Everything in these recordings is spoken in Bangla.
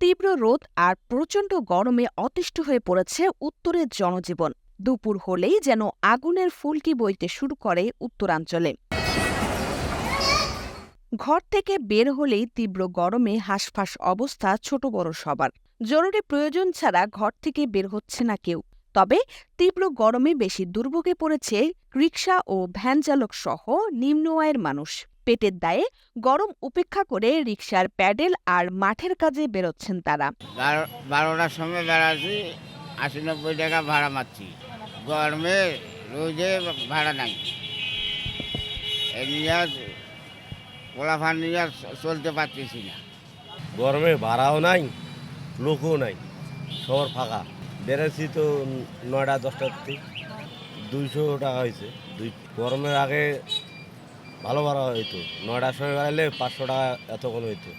তীব্র রোদ আর প্রচণ্ড গরমে অতিষ্ঠ হয়ে পড়েছে উত্তরের জনজীবন। দুপুর হলেই যেন আগুনের ফুলকি বইতে শুরু করে উত্তরাঞ্চলে। ঘর থেকে বের হলেই তীব্র গরমে হাঁসফাঁস অবস্থা ছোট বড় সবার। জরুরি প্রয়োজন ছাড়া ঘর থেকে বের হচ্ছে না কেউ। তবে তীব্র গরমে বেশি দুর্ভোগে পড়েছে রিকশা ও ভ্যান চালক সহ নিম্ন আয়ের মানুষ। পেটের দায়ে গরম উপেক্ষা করে রিকশার প্যাডেল আর মাঠের কাজে বেরোচ্ছেন তারা। 12টার সময় বেড়াচ্ছি, 80-90 টাকা ভাড়া মারছি। গরমে রোদে ভাড়া নাই, পোলাফান নিয়ে চলতে পারতেছি না। গরমে ভাড়াও নাই, লোকও নাই, শহর ফাঁকা। বেড়েছি তো 9টা-10টাতে, 200 টাকা হয়েছে। গরমের আগে ভালো ভাড়া হইতো, 9টার সময় বেড়ালে 500 টাকা এতক্ষণ হইতো।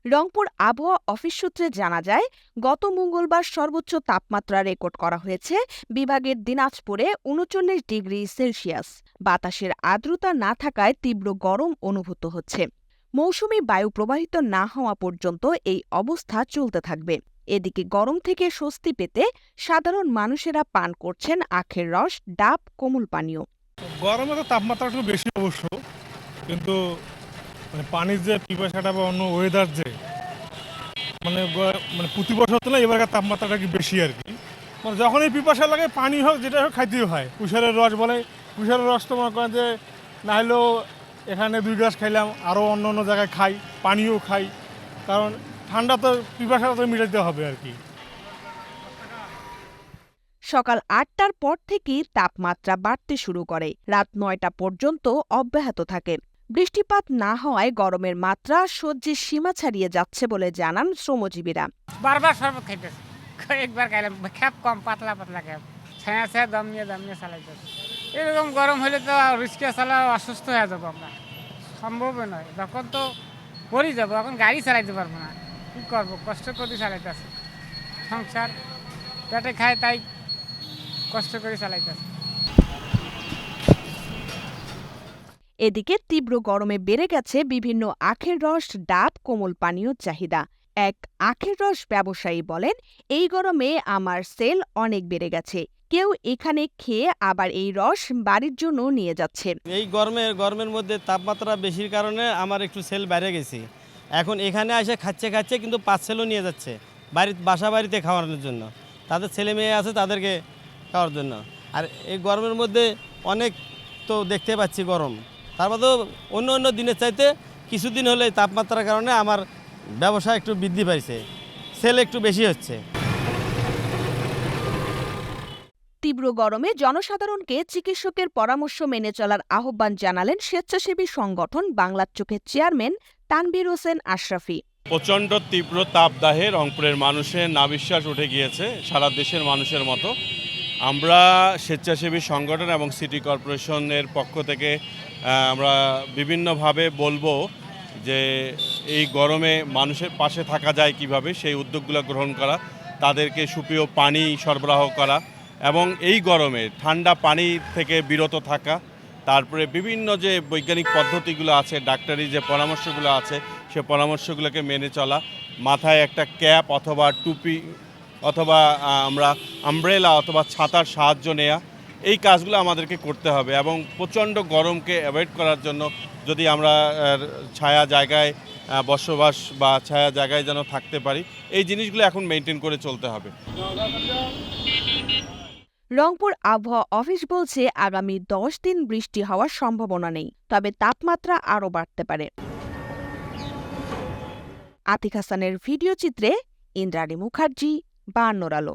রংপুর আবহাওয়া অফিস সূত্রে জানা যায়, গত মঙ্গলবার সর্বোচ্চ তাপমাত্রা রেকর্ড করা হয়েছে বিভাগের দিনাজপুরে ৩৯ ডিগ্রি সেলসিয়াস। বাতাসের আর্দ্রতা না থাকায় তীব্র গরম অনুভূত হচ্ছে। মৌসুমি বায়ু প্রবাহিত না হওয়া পর্যন্ত এই অবস্থা চলতে থাকবে। এদিকে গরম থেকে স্বস্তি পেতে সাধারণ মানুষেরা পান করছেন আখের রস, ডাব, কোমল পানীয়। গরমে তো তাপমাত্রা একটু বেশি অবশ্য, কিন্তু পানির যে পিপাসাটা বা অন্য ওয়েদার যে মানে প্রতি বছর তো না, এবারকার তাপমাত্রাটা কি বেশি আর কি। মানে যখনই পিপাসা লাগে পানি হোক যেটা হোক খাইতেই হয়। কুশারের রস বলে, কুশারের রস তো মনে করেন যে না হলেও এখানে 2 গ্লাস খাইলাম, আরও অন্য অন্য জায়গায় খাই, পানিও খাই, কারণ ঠান্ডা তো পিপাসাটা তো মিটাতে হবে আর কি। সকাল 8টার পর থেকেই তাপমাত্রা বাড়তে শুরু করে, রাত 9টা পর্যন্ত অব্যাহত থাকে। বৃষ্টিপাত না হওয়ায় গরমের মাত্রা সহ্যের সীমা ছাড়িয়ে যাচ্ছে বলে জানান শ্রমজীবীরা। বারবার শরবত খাইতেছে, একবার খাইলাম, খ্যাপ কম, পাতলা পাতলা খ্যাপ, ছায়া ছায়া দম নিয়ে চালাইতেছে। এরকম গরম হলে তো রিক্সা চালা অসুস্থ হয়ে যাবো আমরা, সম্ভব নয়। তখন তো পড়ে যাবো, এখন গাড়ি চালাইতে পারবো না, কী করবো, কষ্ট করে চালাইতেছে সংসার, পেটে খায় তাই কষ্ট করে চালাইতেছে। এদিকে তীব্র গরমে বেড়ে গেছে বিভিন্ন আখের রস, ডাব, কোমল পানীয় চাহিদা। এক আখের রস ব্যবসায়ী বলেন, এই গরমে আমার সেল অনেক বেড়ে গেছে। কেউ এখানে খেয়ে আবার এই রস বাড়ির জন্য নিয়ে যাচ্ছে। এই গরমের মধ্যে তাপমাত্রা বেশির কারণে আমার একটু সেল বেড়ে গেছে। এখন এখানে এসে খাচ্ছে কিন্তু পার্সেলও নিয়ে যাচ্ছে বাসা বাড়িতে খাওয়ানোর জন্য। তাদের ছেলে মেয়ে আছে তাদেরকে খাওয়ার জন্য। আর এই গরমের মধ্যে অনেক তো দেখতে পাচ্ছি গরম, তারপরেও অন্য দিনের চাইতে কিছুদিন হলে তাপমাত্রার কারণে আমার ব্যবসা একটু বৃদ্ধি পাইছে, সেল একটু বেশি হচ্ছে। তীব্র গরমে জনসাধারণকে চিকিৎসকের পরামর্শ মেনে চলার আহ্বান জানালেন স্বেচ্ছাসেবী সংগঠন বাংলার চোখের চেয়ারম্যান তানভীর হোসেন আশরাফি। প্রচণ্ড তীব্র তাপদাহে রংপুরের মানুষের নাভিশ্বাস উঠে গিয়েছে, সারা দেশের মানুষের মতো। আমরা স্বেচ্ছাসেবী সংগঠন এবং সিটি কর্পোরেশনের পক্ষ থেকে আমরা বিভিন্নভাবে বলবো যে এই গরমে মানুষের পাশে থাকা যায় কিভাবে, সেই উদ্যোগগুলো গ্রহণ করা, তাদেরকে সুপেয় পানি সরবরাহ করা এবং এই গরমে ঠান্ডা পানি থেকে বিরত থাকা। তারপরে বিভিন্ন যে বৈজ্ঞানিক পদ্ধতিগুলো আছে, ডাক্তারি যে পরামর্শগুলো আছে, সে পরামর্শগুলোকে মেনে চলা, মাথায় একটা ক্যাপ অথবা টুপি অথবা আমরা আমব্রেলা অথবা ছাতার সাহায্য নেওয়া, এই কাজগুলো আমাদেরকে করতে হবে। এবং প্রচণ্ড গরমকে অ্যাভয়েড করার জন্য যদি আমরা ছায়া জায়গায় বসবাস বা ছায়া জায়গায় যেন থাকতে পারি, এই জিনিসগুলো এখন মেনটেন করে চলতে হবে। রংপুর আবহাওয়া অফিস বলছে, আগামী 10 দিন বৃষ্টি হওয়ার সম্ভাবনা নেই, তবে তাপমাত্রা আরও বাড়তে পারে। আতিক হাসানের ভিডিও চিত্রে ইন্দ্রাণী মুখার্জি, 52 আলো।